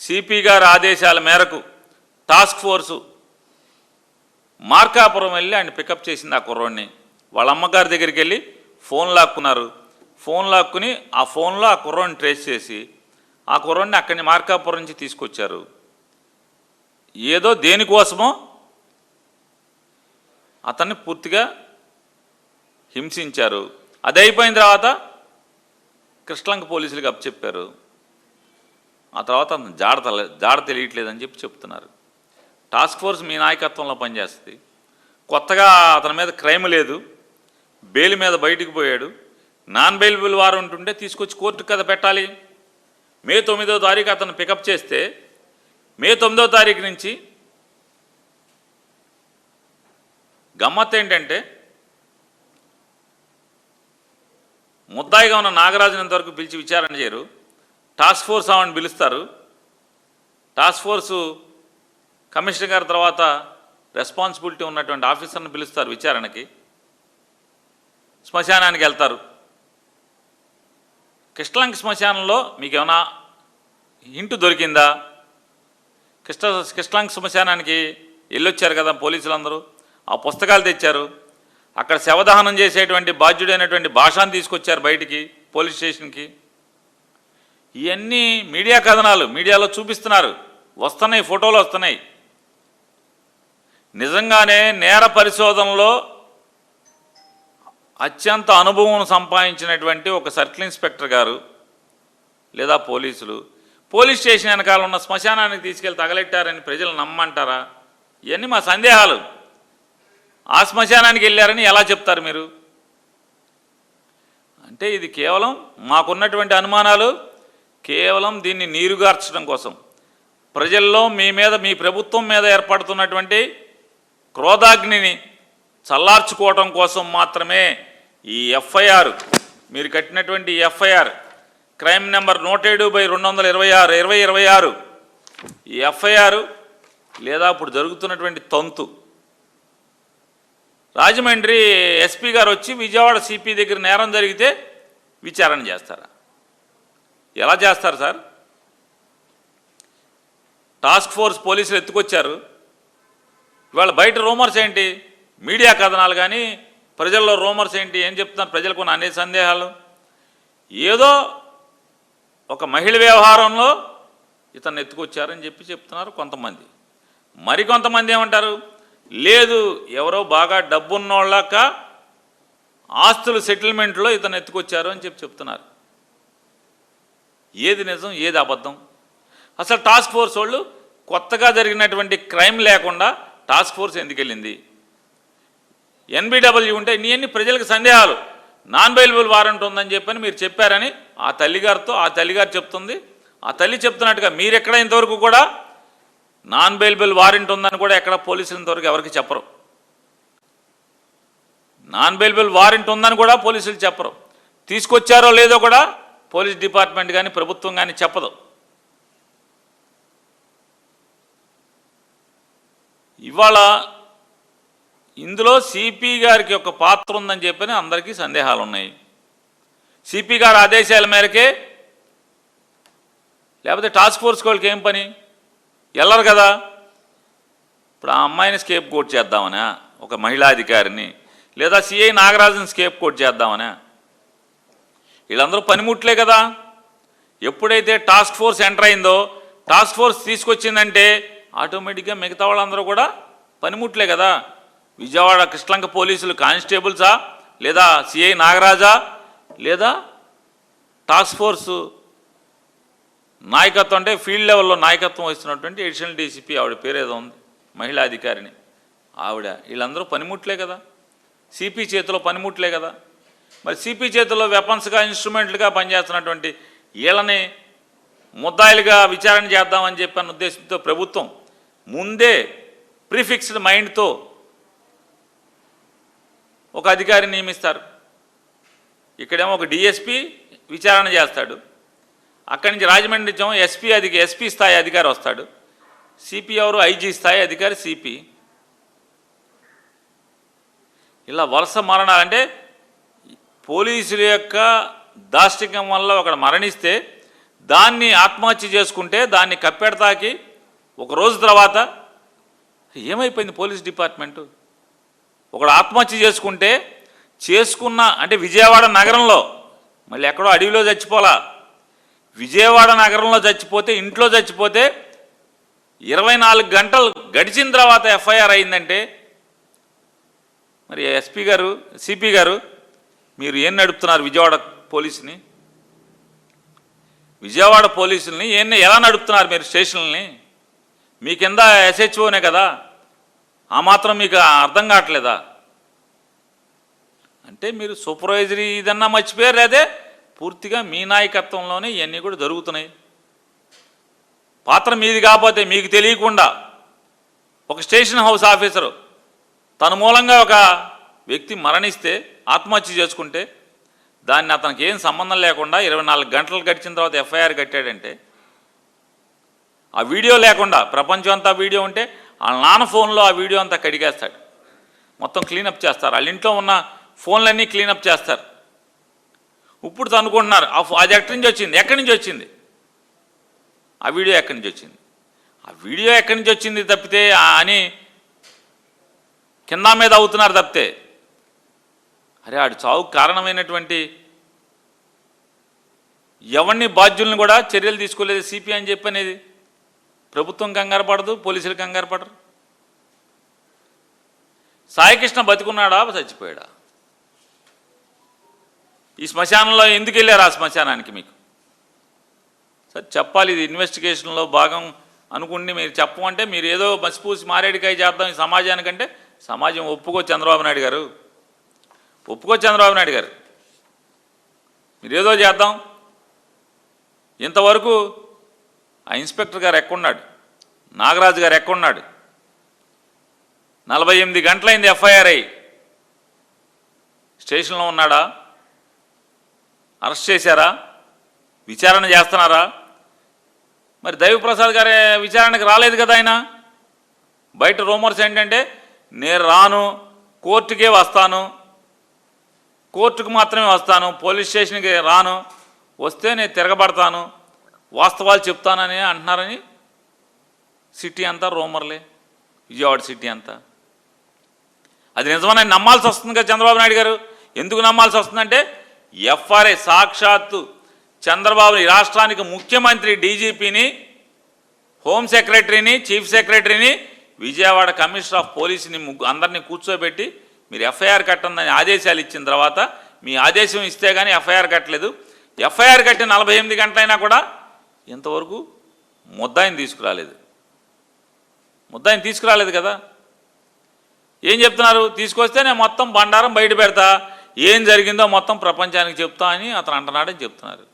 CP గారి ఆదేశాల మేరకు టాస్క్ ఫోర్సు మార్కాపురం వెళ్ళి ఆయన పికప్ చేసింది. ఆ కుర్రోడిని వాళ్ళ అమ్మగారి దగ్గరికి వెళ్ళి ఫోన్ లాక్కున్నారు. ఫోన్ లాక్కుని ఆ ఫోన్లో ఆ కుర్రోడిని ట్రేస్ చేసి ఆ కుర్రోడిని అక్కడి మార్కాపురం నుంచి తీసుకొచ్చారు. ఏదో దేనికోసమో అతన్ని పూర్తిగా హింసించారు. అది అయిపోయిన తర్వాత కృష్ణలంక పోలీసులకు అప్పచెప్పారు. ఆ తర్వాత అతను జాడ తెలియట్లేదని చెప్తున్నారు. టాస్క్ ఫోర్స్ మీ నాయకత్వంలో పనిచేస్తుంది. కొత్తగా అతని మీద క్రైమ్ లేదు, బెయిల్ మీద బయటికి పోయాడు. నాన్ బెయిలబుల్ వారెంట్ ఉంటే తీసుకొచ్చి కోర్టుకు కదా పెట్టాలి. మే 9వ తారీఖు అతను పికప్ చేస్తే మే 9వ తారీఖు నుంచి గమ్మత్ ఏంటంటే ముద్దాయిగా ఉన్న నాగరాజుని ఇంతవరకు పిలిచి విచారణ చేయరు. టాస్క్ ఫోర్స్ ఆవిడని పిలుస్తారు. టాస్క్ ఫోర్సు కమిషనర్ గారి తర్వాత రెస్పాన్సిబిలిటీ ఉన్నటువంటి ఆఫీసర్ని పిలుస్తారు విచారణకి. శ్మశానానికి వెళ్తారు. కృష్ణలంక శ్మశానంలో మీకు ఏమైనా హింటు దొరికిందా? కృష్ణలంక శ్మశానానికి వెళ్ళొచ్చారు కదా పోలీసులందరూ, ఆ పుస్తకాలు తెచ్చారు. అక్కడ శవదహనం చేసేటువంటి బాధ్యుడైనటువంటి భాషను తీసుకొచ్చారు బయటికి పోలీస్ స్టేషన్కి. ఇవన్నీ మీడియా కథనాలు మీడియాలో చూపిస్తున్నారు, వస్తున్నాయి, ఫోటోలు వస్తున్నాయి. నిజంగానే నేర పరిశోధనలో అత్యంత అనుభవం సంపాదించినటువంటి ఒక సర్కిల్ ఇన్స్పెక్టర్ గారు లేదా పోలీసులు పోలీస్ స్టేషన్ వెనకాల ఉన్న శ్మశానానికి తీసుకెళ్ళి తగలెట్టారని ప్రజలు నమ్మంటారా? ఇవన్నీ మా సందేహాలు. ఆ శ్మశానానికి వెళ్ళారని ఎలా చెప్తారు మీరు? అంటే ఇది కేవలం మాకున్నటువంటి అనుమానాలు, కేవలం దీన్ని నీరుగార్చడం కోసం, ప్రజల్లో మీ మీద, మీ ప్రభుత్వం మీద ఏర్పడుతున్నటువంటి క్రోధాగ్నిని చల్లార్చుకోవటం కోసం మాత్రమే ఈ ఎఫ్ఐఆర్, మీరు కట్టినటువంటి ఎఫ్ఐఆర్ క్రైమ్ నెంబర్ 107/226 ఈ ఎఫ్ఐఆర్ లేదా ఇప్పుడు జరుగుతున్నటువంటి తంతు. రాజమండ్రి ఎస్పీ గారు వచ్చి విజయవాడ సిపి దగ్గర నేరం జరిగితే విచారణ చేస్తారా? ఎలా చేస్తారు సార్? టాస్క్ ఫోర్స్ పోలీసులు ఎత్తుకొచ్చారు. ఇవాళ బయట రూమర్స్ ఏంటి? మీడియా కథనాలు కానీ ప్రజల్లో రూమర్స్ ఏంటి? ఏం చెప్తున్నారు? ప్రజలకు ఉన్న అనేక సందేహాలు. ఏదో ఒక మహిళ వ్యవహారంలో ఇతన్ని ఎత్తుకొచ్చారని చెప్తున్నారు కొంతమంది. మరికొంతమంది ఏమంటారు? లేదు, ఎవరో బాగా డబ్బున్నోళ్ళక ఆస్తుల సెటిల్మెంట్లో ఇతను ఎత్తుకొచ్చారు అని చెప్తున్నారు. ఏది నిజం, ఏది అబద్ధం? అసలు టాస్క్ ఫోర్స్ వాళ్ళు కొత్తగా జరిగినటువంటి క్రైమ్ లేకుండా టాస్క్ ఫోర్స్ ఎందుకు వెళ్ళింది? ఎన్బిడబ్ల్యూ ఉంటే ఇన్ని ప్రజలకు సందేహాలు. నాన్ బెయిలబుల్ వారెంట్ ఉందని చెప్పని మీరు చెప్పారని ఆ తల్లిగారు చెప్తుంది. ఆ తల్లి చెప్తున్నట్టుగా మీరు ఎక్కడ ఇంతవరకు కూడా నాన్ బెయిలబుల్ వారెంట్ ఉందని కూడా ఎక్కడ పోలీసులు ఇంతవరకు ఎవరికి చెప్పరు. నాన్ బెయిలబుల్ వారెంట్ ఉందని కూడా పోలీసులు చెప్పరు. తీసుకొచ్చారో లేదో కూడా పోలీస్ డిపార్ట్మెంట్ కానీ ప్రభుత్వం కానీ చెప్పదు. ఇవాళ ఇందులో సిపి గారికి ఒక పాత్ర ఉందని చెప్పని అందరికీ సందేహాలు ఉన్నాయి. సిపి గారి ఆదేశాల మేరకే, లేకపోతే టాస్క్ ఫోర్స్ వాళ్ళకి ఏం పని? వెళ్ళరు కదా. ఇప్పుడు ఆ అమ్మాయిని స్కేప్ కోట్ చేద్దామనా, ఒక మహిళా అధికారిని, లేదా సిఐ నాగరాజుని స్కేప్ కోట్ చేద్దామనా? వీళ్ళందరూ పనిముట్లే కదా. ఎప్పుడైతే టాస్క్ ఫోర్స్ ఎంటర్ అయిందో, టాస్క్ ఫోర్స్ తీసుకొచ్చిందంటే ఆటోమేటిక్గా మిగతా వాళ్ళందరూ కూడా పనిముట్లే కదా. విజయవాడ కృష్ణలంక పోలీసులు కానిస్టేబుల్సా, లేదా సిఐ నాగరాజా, లేదా టాస్క్ ఫోర్సు నాయకత్వం, అంటే ఫీల్డ్ లెవెల్లో నాయకత్వం వస్తున్నటువంటి అడిషనల్ డీసీపీ, ఆవిడ పేరు ఏదో ఉంది, మహిళా అధికారిని ఆవిడ, వీళ్ళందరూ పనిముట్లే కదా. సిపి చేతిలో పనిముట్లే కదా. మరి సిపి చేతిలో వెపన్స్గా, ఇన్స్ట్రుమెంట్లుగా పనిచేస్తున్నటువంటి వీళ్ళని ముద్దాయిలుగా విచారణ చేద్దామని చెప్పిన ఉద్దేశంతో ప్రభుత్వం ముందే ప్రీఫిక్స్డ్ మైండ్తో ఒక అధికారిని నియమిస్తారు. ఇక్కడేమో ఒక డిఎస్పి విచారణ చేస్తాడు. అక్కడి నుంచి రాజమండ్రి ఎస్పీ స్థాయి అధికారి వస్తాడు. సిపి ఎవరు? ఐజీ స్థాయి అధికారి సిపి. ఇలా వరుస మరణాలంటే పోలీసుల యొక్క దాష్టికం వల్ల ఒకడు మరణిస్తే దాన్ని ఆత్మహత్య చేసుకుంటే దాన్ని కప్పెడతాకి ఒక రోజు తర్వాత ఏమైపోయింది పోలీస్ డిపార్ట్మెంటు? ఒకడు ఆత్మహత్య చేసుకున్న అంటే విజయవాడ నగరంలో, మళ్ళీ ఎక్కడో అడవిలో చచ్చిపోలా, విజయవాడ నగరంలో చచ్చిపోతే, ఇంట్లో చచ్చిపోతే 24 గంటలు గడిచిన తర్వాత ఎఫ్ఐఆర్ అయిందంటే మరి ఎస్పీ గారు, సిపి గారు, మీరు ఏం నడుపుతున్నారు విజయవాడ పోలీసుని? విజయవాడ పోలీసుల్ని ఎలా నడుపుతున్నారు మీరు స్టేషన్లని? మీ కింద ఎస్హెచ్ఓనే కదా, ఆ మాత్రం మీకు అర్థం కావట్లేదా? అంటే మీరు సూపర్వైజరీ ఇదన్నా మర్చిపోయారు, లేదే పూర్తిగా మీ నాయకత్వంలోనే ఇవన్నీ కూడా జరుగుతున్నాయి. పాత్ర మీది కాకపోతే మీకు తెలియకుండా ఒక స్టేషన్ హౌస్ ఆఫీసరు తన మూలంగా ఒక వ్యక్తి మరణిస్తే, ఆత్మహత్య చేసుకుంటే, దాన్ని అతనికి ఏం సంబంధం లేకుండా 24 గంటలు గడిచిన తర్వాత ఎఫ్ఐఆర్ కట్టాడంటే, ఆ వీడియో లేకుండా ప్రపంచం అంతా వీడియో ఉంటే వాళ్ళ నాన్న ఫోన్లో ఆ వీడియో అంతా కడిగేస్తాడు, మొత్తం క్లీనప్ చేస్తారు, వాళ్ళ ఇంట్లో ఉన్న ఫోన్లన్నీ క్లీనప్ చేస్తారు. ఇప్పుడు అనుకుంటున్నారు అది ఎక్కడి నుంచి వచ్చింది, ఎక్కడి నుంచి వచ్చింది ఆ వీడియో, ఎక్కడి నుంచి వచ్చింది, ఆ వీడియో ఎక్కడి నుంచి వచ్చింది తప్పితే అని కింద మీద అవుతున్నారు తప్పితే, అరే ఆడు చావుకు కారణమైనటువంటి ఎవరిని బాధ్యుల్ని కూడా చర్యలు తీసుకోలేదు సిపి అని చెప్పి అనేది ప్రభుత్వం కంగారు పడదు, పోలీసులు కంగారు పడరు. సాయికృష్ణ బతికున్నాడా చచ్చిపోయాడా? ఈ శ్మశానంలో ఎందుకు వెళ్ళారు? ఆ శ్మశానానికి మీకు సార్ చెప్పాలి, ఇది ఇన్వెస్టిగేషన్లో భాగం అనుకుంటే మీరు చెప్పమంటే మీరు ఏదో మసిపూసి మారేడికాయ చేద్దాం ఈ సమాజానికంటే, సమాజం ఒప్పుకో చంద్రబాబు నాయుడు గారు, ఒప్పుకో చంద్రబాబు నాయుడు గారు, మీరేదో చేద్దాం. ఇంతవరకు ఆ ఇన్స్పెక్టర్ గారు ఎక్కడున్నాడు, నాగరాజు గారు ఎక్కడున్నాడు? 48 గంటలైంది ఎఫ్ఐఆర్ అయ్యి, స్టేషన్లో ఉన్నాడా? అరెస్ట్ చేశారా? విచారణ చేస్తున్నారా? మరి దైవప్రసాద్ గారి విచారణకు రాలేదు కదా ఆయన. బయట రూమర్స్ ఏంటంటే నేను రాను, కోర్టుకే వస్తాను, కోర్టుకు మాత్రమే వస్తాను, పోలీస్ స్టేషన్కి రాను, వస్తే నేను తిరగబడతాను, వాస్తవాలు చెప్తానని అంటున్నారని సిటీ అంతా రూమర్లే, విజయవాడ సిటీ అంతా. అది నిజమని నమ్మాల్సి వస్తుంది కదా చంద్రబాబు నాయుడు గారు. ఎందుకు నమ్మాల్సి వస్తుందంటే ఎఫ్ఆర్ఐ సాక్షాత్తు చంద్రబాబు ఈ రాష్ట్రానికి ముఖ్యమంత్రి, డీజీపీని, హోమ్ సెక్రటరీని, చీఫ్ సెక్రటరీని, విజయవాడ కమిషనర్ ఆఫ్ పోలీసుని అందరినీ కూర్చోబెట్టి మీరు ఎఫ్ఐఆర్ కట్టందని ఆదేశాలు ఇచ్చిన తర్వాత మీ ఆదేశం ఇస్తే కానీ ఎఫ్ఐఆర్ కట్టలేదు. ఎఫ్ఐఆర్ కట్టి 48 గంటలైనా కూడా ఇంతవరకు ముద్దాయిని తీసుకురాలేదు కదా. ఏం చెప్తున్నారు? తీసుకొస్తే నేను మొత్తం బండారం బయట పెడతా, ఏం జరిగిందో మొత్తం ప్రపంచానికి చెప్తా అని అతను అంటున్నాడని చెప్తున్నారు.